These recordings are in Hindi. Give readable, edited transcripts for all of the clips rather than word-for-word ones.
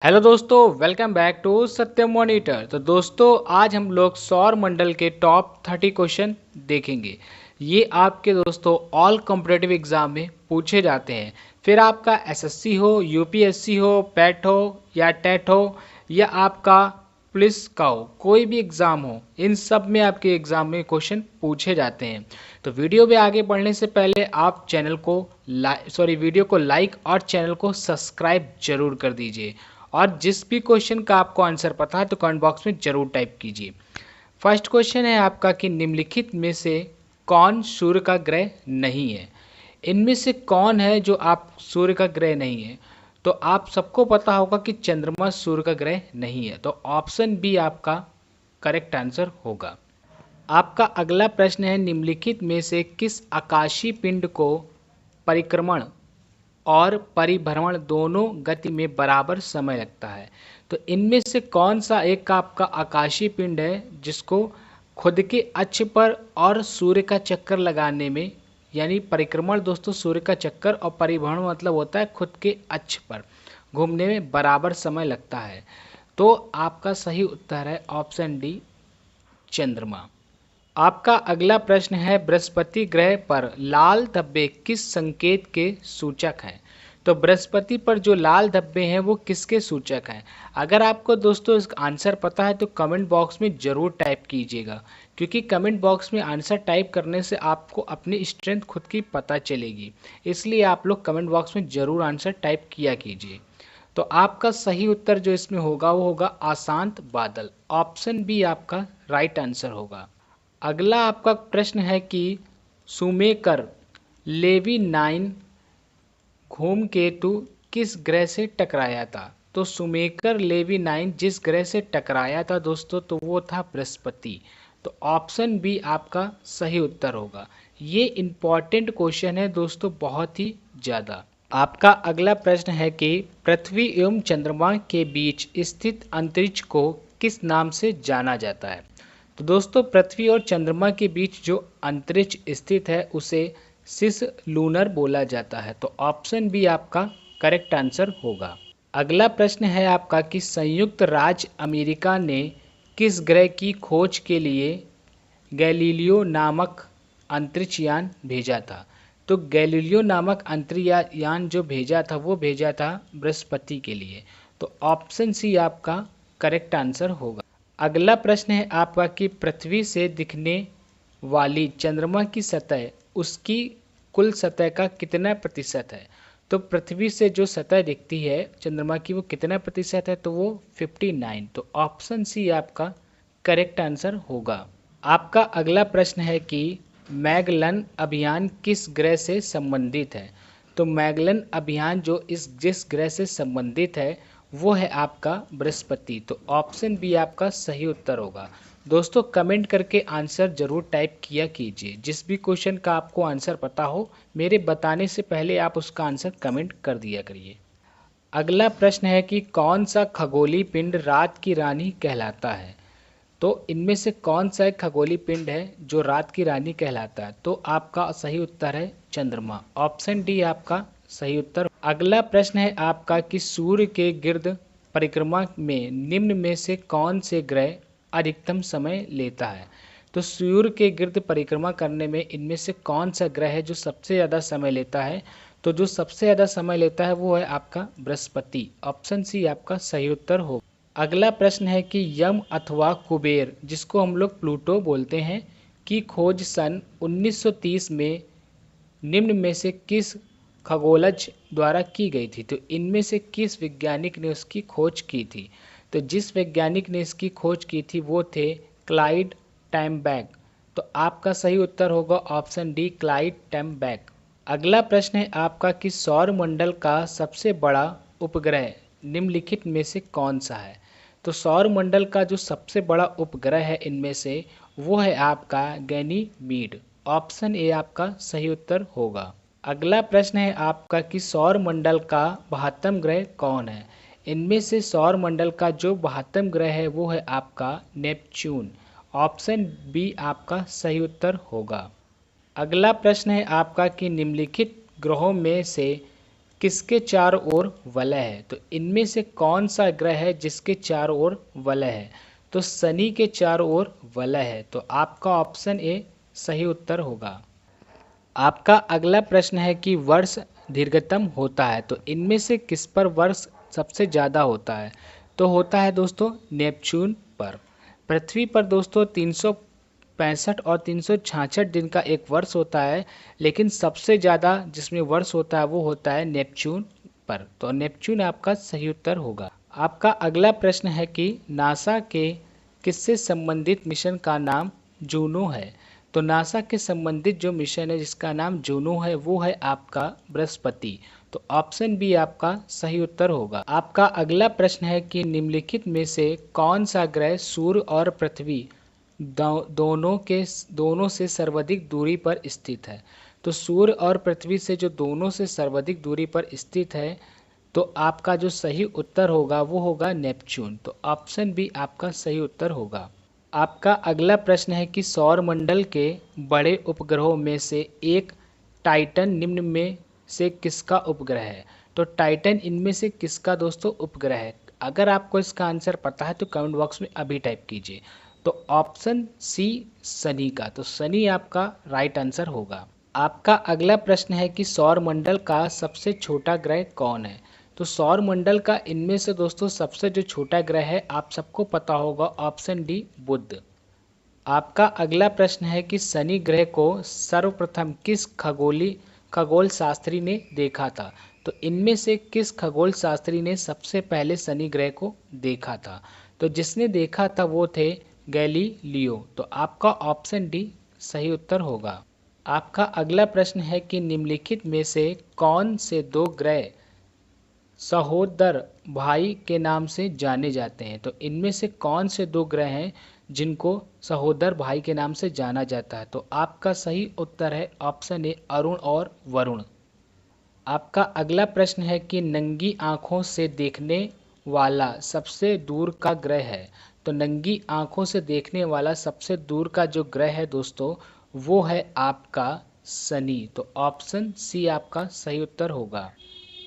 हेलो दोस्तों, welcome back to Satyam Monitor. तो दोस्तों, आज हम लोग सौर मंडल के टॉप 30 क्वेश्चन देखेंगे। ये आपके दोस्तों ऑल कॉम्पिटिटिव एग्जाम में पूछे जाते हैं। फिर आपका एसएससी हो, यूपीएससी हो, पैट हो या टेट हो या आपका पुलिस का हो, कोई भी एग्ज़ाम हो, इन सब में आपके एग्ज़ाम में क्वेश्चन पूछे जाते हैं। तो वीडियो में आगे बढ़ने से पहले आप चैनल को वीडियो को लाइक और चैनल को सब्सक्राइब जरूर कर दीजिए। और जिस भी क्वेश्चन का आपको आंसर पता है तो कमेंट बॉक्स में जरूर टाइप कीजिए। फर्स्ट क्वेश्चन है आपका कि निम्नलिखित में से कौन सूर्य का ग्रह नहीं है। इनमें से कौन है जो आप सूर्य का ग्रह नहीं है। तो आप सबको पता होगा कि चंद्रमा सूर्य का ग्रह नहीं है, तो ऑप्शन बी आपका करेक्ट आंसर होगा। आपका अगला प्रश्न है निम्नलिखित में से किस आकाशीय पिंड को परिक्रमण और परिभ्रमण दोनों गति में बराबर समय लगता है। तो इनमें से कौन सा एक आपका आकाशीय पिंड है जिसको खुद के अक्ष पर और सूर्य का चक्कर लगाने में, यानी परिक्रमण दोस्तों सूर्य का चक्कर और परिभ्रमण मतलब होता है खुद के अक्ष पर घूमने में बराबर समय लगता है। तो आपका सही उत्तर है ऑप्शन डी, चंद्रमा। आपका अगला प्रश्न है बृहस्पति ग्रह पर लाल धब्बे किस संकेत के सूचक हैं। तो बृहस्पति पर जो लाल धब्बे हैं वो किसके सूचक हैं। अगर आपको दोस्तों इसका आंसर पता है तो कमेंट बॉक्स में ज़रूर टाइप कीजिएगा, क्योंकि कमेंट बॉक्स में आंसर टाइप करने से आपको अपनी स्ट्रेंथ खुद की पता चलेगी। इसलिए आप लोग कमेंट बॉक्स में ज़रूर आंसर टाइप किया कीजिए। तो आपका सही उत्तर जो इसमें होगा वो होगा अशांत बादल। ऑप्शन बी आपका राइट आंसर होगा। अगला आपका प्रश्न है कि सुमेकर लेवी 9 धूमकेतु किस ग्रह से टकराया था। तो सुमेकर लेवी 9 जिस ग्रह से टकराया था दोस्तों तो वो था बृहस्पति। तो ऑप्शन बी आपका सही उत्तर होगा। ये इम्पॉर्टेंट क्वेश्चन है दोस्तों, बहुत ही ज़्यादा। आपका अगला प्रश्न है कि पृथ्वी एवं चंद्रमा के बीच स्थित अंतरिक्ष को किस नाम से जाना जाता है। तो दोस्तों, पृथ्वी और चंद्रमा के बीच जो अंतरिक्ष स्थित है उसे सिस लूनर बोला जाता है। तो ऑप्शन बी आपका करेक्ट आंसर होगा। अगला प्रश्न है आपका कि संयुक्त राज्य अमेरिका ने किस ग्रह की खोज के लिए गैलीलियो नामक अंतरिक्ष यान भेजा था। तो गैलीलियो नामक अंतरिक्ष यान जो भेजा था वो भेजा था बृहस्पति के लिए। तो ऑप्शन सी आपका करेक्ट आंसर होगा। अगला प्रश्न है आपका कि पृथ्वी से दिखने वाली चंद्रमा की सतह उसकी कुल सतह का कितना प्रतिशत है। तो पृथ्वी से जो सतह दिखती है चंद्रमा की वो कितना प्रतिशत है, तो वो 59। तो ऑप्शन सी आपका करेक्ट आंसर होगा। आपका अगला प्रश्न है कि मैगलन अभियान किस ग्रह से संबंधित है। तो मैगलन अभियान जो जिस ग्रह से संबंधित है वो है आपका बृहस्पति। तो ऑप्शन बी आपका सही उत्तर होगा। दोस्तों, कमेंट करके आंसर जरूर टाइप किया कीजिए। जिस भी क्वेश्चन का आपको आंसर पता हो मेरे बताने से पहले आप उसका आंसर कमेंट कर दिया करिए। अगला प्रश्न है कि कौन सा खगोलीय पिंड रात की रानी कहलाता है। तो इनमें से कौन सा एक खगोलीय पिंड है जो रात की रानी कहलाता है। तो आपका सही उत्तर है चंद्रमा। ऑप्शन डी आपका सही उत्तर। अगला प्रश्न है आपका कि सूर्य के गिर्द परिक्रमा में निम्न में से कौन से ग्रह अधिकतम समय लेता है। तो सूर्य के गिर्द परिक्रमा करने में इनमें से कौन सा ग्रह है जो सबसे ज़्यादा समय लेता है। तो जो सबसे ज़्यादा समय लेता है वो है आपका बृहस्पति। ऑप्शन सी आपका सही उत्तर हो। अगला प्रश्न है कि यम अथवा कुबेर, जिसको हम लोग प्लूटो बोलते हैं, की खोज सन 1930 में निम्न में से किस खगोलज द्वारा की गई थी। तो इनमें से किस वैज्ञानिक ने उसकी खोज की थी। तो जिस वैज्ञानिक ने इसकी खोज की थी वो थे क्लाइड टैमबैक। तो आपका सही उत्तर होगा ऑप्शन डी, क्लाइड टैमबैक। अगला प्रश्न है आपका कि सौर मंडल का सबसे बड़ा उपग्रह निम्नलिखित में से कौन सा है। तो सौर मंडल का जो सबसे बड़ा उपग्रह है इनमें से वो है आपका गैनीमीड। ऑप्शन ए आपका सही उत्तर होगा। अगला प्रश्न है आपका कि सौर मंडल का 72वां ग्रह कौन है। इनमें से सौर मंडल का जो 72वां ग्रह है वो है आपका नेपच्यून। ऑप्शन बी आपका सही उत्तर होगा। अगला प्रश्न है आपका कि निम्नलिखित ग्रहों में से किसके चारों ओर वलय है? तो इनमें से कौन सा ग्रह है जिसके चारों ओर वलय है? तो शनि के चारों ओर वलय है। तो आपका ऑप्शन ए सही उत्तर होगा। आपका अगला प्रश्न है कि वर्ष दीर्घतम होता है, तो इनमें से किस पर वर्ष सबसे ज़्यादा होता है? तो होता है दोस्तों नेपच्यून पर। पृथ्वी पर दोस्तों 365 और 366 दिन का एक वर्ष होता है, लेकिन सबसे ज़्यादा जिसमें वर्ष होता है वो होता है नेपच्यून पर। तो नेपच्यून आपका सही उत्तर होगा। आपका अगला प्रश्न है कि नासा के किससे संबंधित मिशन का नाम जूनो है? तो नासा के संबंधित जो मिशन है जिसका नाम जूनो है वो है आपका बृहस्पति। तो ऑप्शन बी आपका सही उत्तर होगा। आपका अगला प्रश्न है कि निम्नलिखित में से कौन सा ग्रह सूर्य और पृथ्वी दोनों से सर्वाधिक दूरी पर स्थित है? तो सूर्य और पृथ्वी से जो दोनों से सर्वाधिक दूरी पर स्थित है, तो आपका जो सही उत्तर होगा वो होगा नेपच्यून। तो ऑप्शन बी आपका सही उत्तर होगा। आपका अगला प्रश्न है कि सौर मंडल के बड़े उपग्रहों में से एक टाइटन निम्न में से किसका उपग्रह है? तो टाइटन इनमें से किसका दोस्तों उपग्रह है? अगर आपको इसका आंसर पता है तो कमेंट बॉक्स में अभी टाइप कीजिए। तो ऑप्शन सी शनि का। तो शनि आपका राइट आंसर होगा। आपका अगला प्रश्न है कि सौर मंडल का सबसे छोटा ग्रह कौन है? तो सौर मंडल का इनमें से दोस्तों सबसे जो छोटा ग्रह है आप सबको पता होगा, ऑप्शन डी बुध। आपका अगला प्रश्न है कि शनि ग्रह को सर्वप्रथम किस खगोल शास्त्री ने देखा था? तो इनमें से किस खगोल शास्त्री ने सबसे पहले शनि ग्रह को देखा था? तो जिसने देखा था वो थे गैलीलियो। तो आपका ऑप्शन डी सही उत्तर होगा। आपका अगला प्रश्न है कि निम्नलिखित में से कौन से दो ग्रह सहोदर भाई के नाम से जाने जाते हैं? तो इनमें से कौन से दो ग्रह हैं जिनको सहोदर भाई के नाम से जाना जाता है? तो आपका सही उत्तर है ऑप्शन ए अरुण और वरुण। आपका अगला प्रश्न है कि नंगी आंखों से देखने वाला सबसे दूर का ग्रह है? तो नंगी आंखों से देखने वाला सबसे दूर का जो ग्रह है दोस्तों वो है आपका शनि। तो ऑप्शन सी आपका सही उत्तर होगा।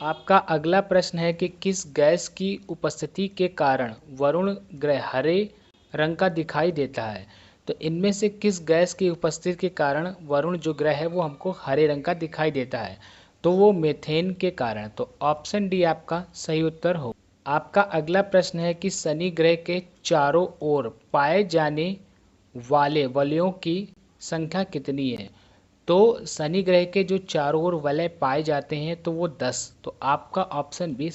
आपका अगला प्रश्न है कि किस गैस की उपस्थिति के कारण वरुण ग्रह हरे रंग का दिखाई देता है? तो इनमें से किस गैस की उपस्थिति के कारण वरुण जो ग्रह है वो हमको हरे रंग का दिखाई देता है? तो वो मीथेन के कारण। तो ऑप्शन डी आपका सही उत्तर हो। आपका अगला प्रश्न है कि शनि ग्रह के चारों ओर पाए जाने वाले वलयों की संख्या कितनी है? तो शनि ग्रह के जो चारों ओर वलय पाए जाते हैं तो वो 10। तो आपका ऑप्शन बी